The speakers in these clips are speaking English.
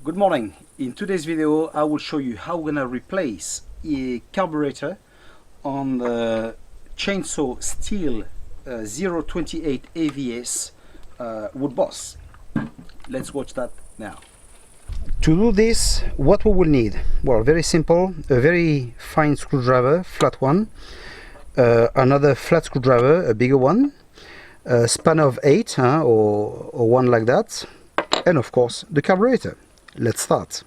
Good morning. In today's video I will show you how we're gonna replace a carburetor on the chainsaw Stihl 028 AVS Wood Boss. Let's watch that now. To do this, what we will need? Well, very simple. A very fine screwdriver, flat one, another flat screwdriver, a bigger one, a spanner of 8 or one like that, and of course the carburetor. Let's start.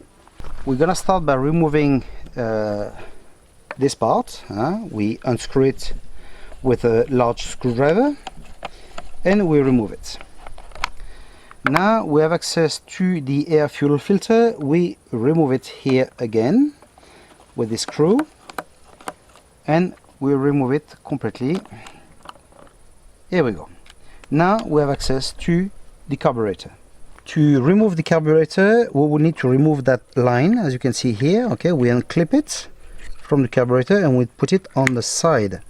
We're gonna start by removing this part. We unscrew it with a large screwdriver and we remove it. Now we have access to the air fuel filter. We remove it here again with this screw and we remove it completely. Here we go. Now we have access to the carburetor. To remove the carburetor, we will need to remove that line, as you can see here. Okay, we unclip it from the carburetor and we put it on the side.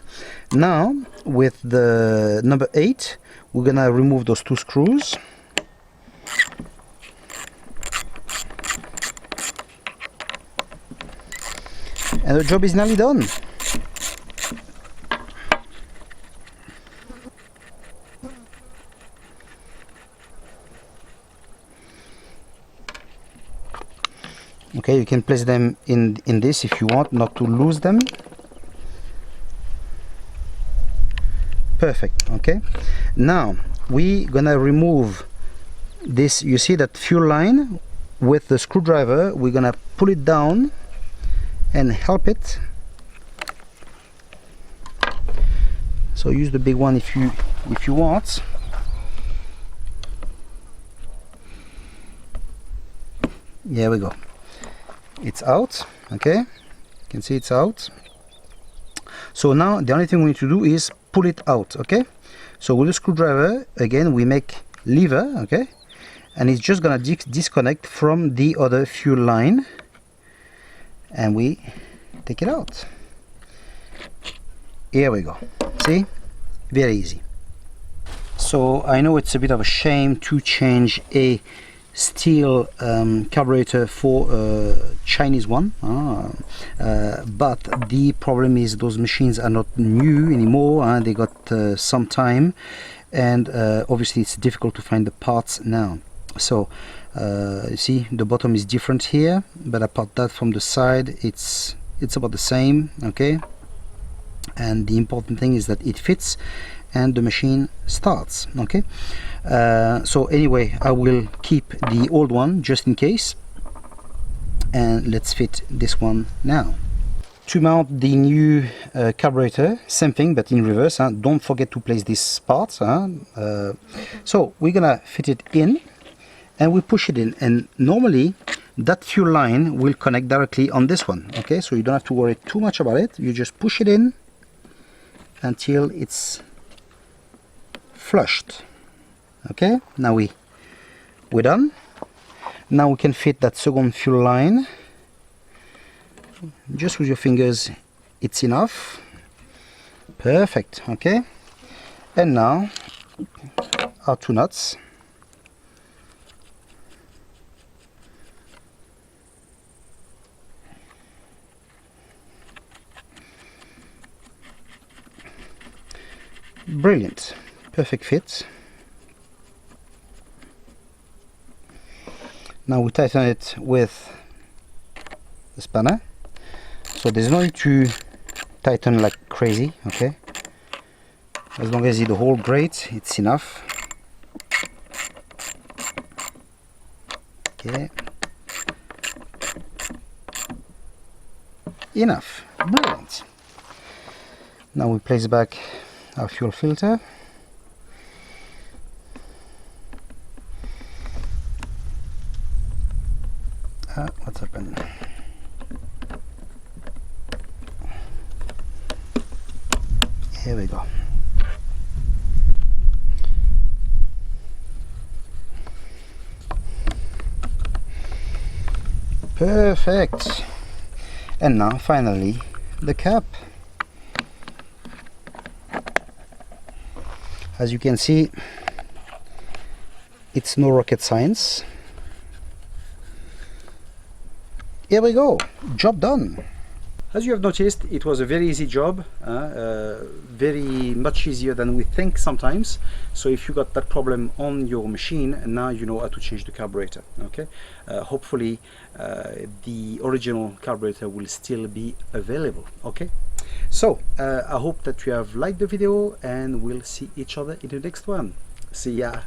Now, with the number 8, we're gonna remove those two screws. And the job is nearly done. Okay, you can place them in this if you want not to lose them. Perfect. Okay, now we're gonna remove this. You see that fuel line with the screwdriver. We're gonna pull it down and help it. So use the big one if you want. There we go. It's out. Okay, you can see it's out. So now the only thing we need to do is pull it out. Okay, so with the screwdriver again we make lever. Okay, and it's just gonna disconnect from the other fuel line and we take it out. Here we go. See, very easy. So I know it's a bit of a shame to change a Stihl carburetor for a Chinese one, but the problem is those machines are not new anymore. They got some time, and obviously it's difficult to find the parts now. So you see the bottom is different here, but apart that from the side it's about the same. Okay, and the important thing is that it fits and the machine starts. Okay, so anyway, I will keep the old one just in case, and let's fit this one now. To mount the new carburetor, same thing but in reverse. Don't forget to place this part. So we're gonna fit it in and we push it in, and normally that fuel line will connect directly on this one. Okay, so you don't have to worry too much about it. You just push it in until it's flushed. Okay, now we're done. Now we can fit that second fuel line just with your fingers. It's enough. Perfect. Okay, and now our two nuts. Brilliant, perfect fit. Now we tighten it with the spanner. So there's no need to tighten like crazy. Okay, as long as it holds great, it's enough. Okay, enough. Brilliant. Now we place back our fuel filter. What's happened? Here we go. Perfect. And now finally the cap. As you can see, it's no rocket science. here we go, job done. As you have noticed, it was a very easy job, very much easier than we think sometimes. So if you got that problem on your machine, now you know how to change the carburetor. Okay, hopefully the original carburetor will still be available. Okay, so I hope that you have liked the video, and we'll see each other in the next one. See ya.